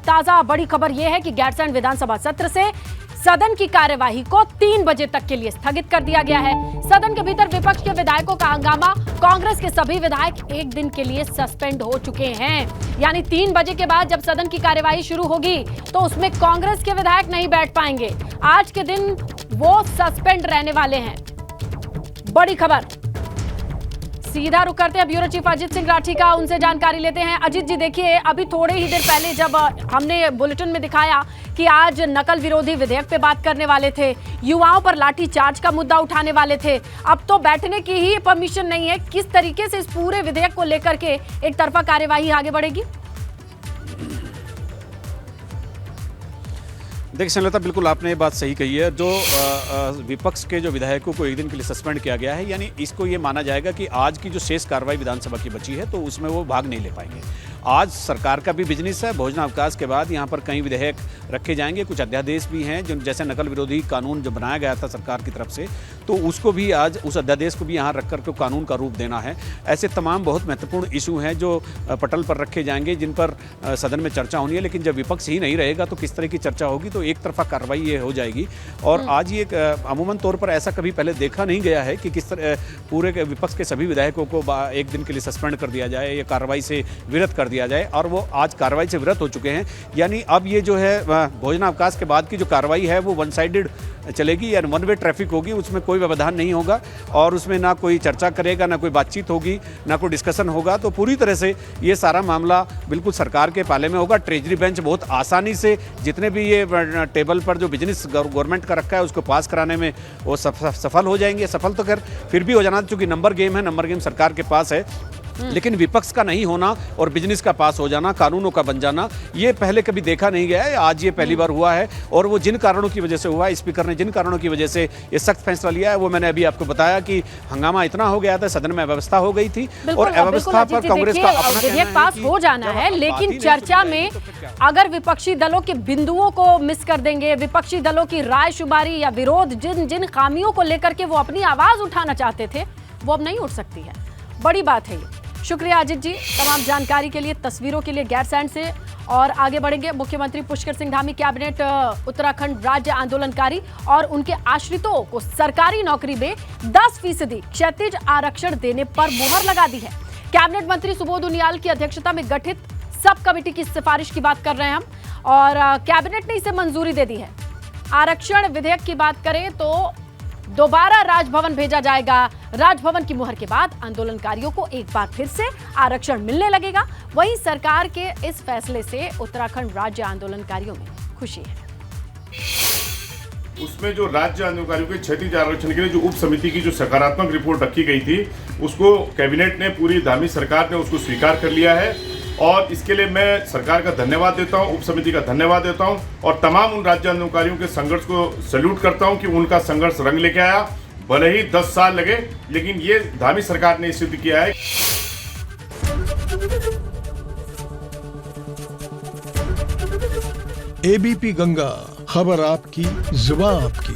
ताजा बड़ी खबर यह है कि गैरसैंण विधानसभा सत्र से सदन की कार्यवाही को 3 बजे तक के लिए स्थगित कर दिया गया है। सदन के भीतर विपक्ष के विधायकों का हंगामा, कांग्रेस के सभी विधायक एक दिन के लिए सस्पेंड हो चुके हैं। यानी 3 बजे के बाद जब सदन की कार्यवाही शुरू होगी तो उसमें कांग्रेस के विधायक नहीं बैठ पाएंगे। आज के दिन वो सस्पेंड रहने वाले हैं। बड़ी खबर। सीधा रुक करते हैं ब्यूरो चीफ अजीत सिंह राठी का, उनसे जानकारी लेते हैं। अजीत जी, देखिए अभी थोड़े ही देर पहले जब हमने बुलेटिन में दिखाया कि आज नकल विरोधी विधेयक पे बात करने वाले थे, युवाओं पर लाठी चार्ज का मुद्दा उठाने वाले थे, अब तो बैठने की ही परमिशन नहीं है। किस तरीके से इस पूरे विधेयक को लेकर के एक तरफा कार्यवाही आगे बढ़ेगी? देखिए श्रीलता, बिल्कुल आपने ये बात सही कही है। जो विपक्ष के जो विधायकों को एक दिन के लिए सस्पेंड किया गया है, यानी इसको ये माना जाएगा कि आज की जो शेष कार्रवाई विधानसभा की बची है तो उसमें वो भाग नहीं ले पाएंगे। आज सरकार का भी बिजनेस है। भोजनावकाश के बाद यहाँ पर कई विधेयक रखे जाएंगे, कुछ अध्यादेश भी हैं जो जैसे नकल विरोधी कानून जो बनाया गया था सरकार की तरफ से, तो उसको भी आज उस अध्यादेश को भी यहाँ रख करके कानून का रूप देना है। ऐसे तमाम बहुत महत्वपूर्ण इशू हैं जो पटल पर रखे जाएंगे, जिन पर सदन में चर्चा होनी है। लेकिन जब विपक्ष ही नहीं रहेगा तो किस तरह की चर्चा होगी, तो एक तरफा कार्रवाई ये हो जाएगी। और आज ये अमूमन तौर पर ऐसा कभी पहले देखा नहीं गया है कि किस तरह पूरे विपक्ष के सभी विधायकों को एक दिन के लिए सस्पेंड कर दिया जाए या कार्रवाई से विरत कर दिया जाए, और वो आज कार्रवाई से विरत हो चुके हैं। यानी अब ये जो है भोजनावकाश के बाद की जो कार्रवाई है वो वन साइडेड चलेगी, यानी वन वे ट्रैफिक होगी, उसमें कोई व्यवधान नहीं होगा और उसमें ना कोई चर्चा करेगा, ना कोई बातचीत होगी, ना कोई डिस्कशन होगा। तो पूरी तरह से ये सारा मामला बिल्कुल सरकार के पाले में होगा। ट्रेजरी बेंच बहुत आसानी से जितने भी ये टेबल पर जो बिजनेस गवर्नमेंट का रखा है उसको पास कराने में वो सफल हो जाएंगे। सफल तो खैर फिर भी हो जाना, क्योंकि नंबर गेम है, नंबर गेम सरकार के पास है। लेकिन विपक्ष का नहीं होना और बिजनेस का पास हो जाना, कानूनों का बन जाना, ये पहले कभी देखा नहीं गया है। आज ये पहली बार हुआ है और वो जिन कारणों की वजह से हुआ है, स्पीकर ने जिन कारणों की वजह से ये सख्त फैसला लिया है, वो मैंने अभी आपको बताया कि हंगामा इतना हो गया था, सदन में अव्यवस्था हो गई थी और अव्यवस्था पर कांग्रेस का अपना विधेयक पास हो जाना है। लेकिन चर्चा में अगर विपक्षी दलों के बिंदुओं को मिस कर देंगे, विपक्षी दलों की राय शुमारी या विरोध, जिन जिन खामियों को लेकर के वो अपनी आवाज उठाना चाहते थे, वो अब नहीं उठ सकती है। बड़ी बात है ये। शुक्रिया अजीत जी तमाम जानकारी के लिए, तस्वीरों के लिए गैरसैंण से। और आगे बढ़ेंगे। मुख्यमंत्री पुष्कर सिंह धामी कैबिनेट उत्तराखंड राज्य आंदोलनकारी और उनके आश्रितों को सरकारी नौकरी में 10% क्षैतिज आरक्षण देने पर मुहर लगा दी है। कैबिनेट मंत्री सुबोध उनियाल की अध्यक्षता में गठित सब कमेटी की सिफारिश की बात कर रहे हैं हम, और कैबिनेट ने इसे मंजूरी दे दी है। आरक्षण विधेयक की बात करें तो दोबारा राजभवन भेजा जाएगा। राजभवन की मुहर के बाद आंदोलनकारियों को एक बार फिर से आरक्षण मिलने लगेगा। वहीं सरकार के इस फैसले से उत्तराखंड राज्य आंदोलनकारियों में खुशी है। उसमें जो राज्य आंदोलनकारियों के क्षैतिज आरक्षण के लिए जो उप समिति की जो सकारात्मक रिपोर्ट रखी गई थी, उसको कैबिनेट ने, पूरी धामी सरकार ने उसको स्वीकार कर लिया है और इसके लिए मैं सरकार का धन्यवाद देता हूं, उप समिति का धन्यवाद देता हूं और तमाम उन राज्य आंदोलनकारियों के संघर्ष को सैल्यूट करता हूं कि उनका संघर्ष रंग लेके आया। भले ही 10 साल लगे, लेकिन ये धामी सरकार ने सिद्ध किया है। एबीपी गंगा, खबर आपकी, जुबान आपकी।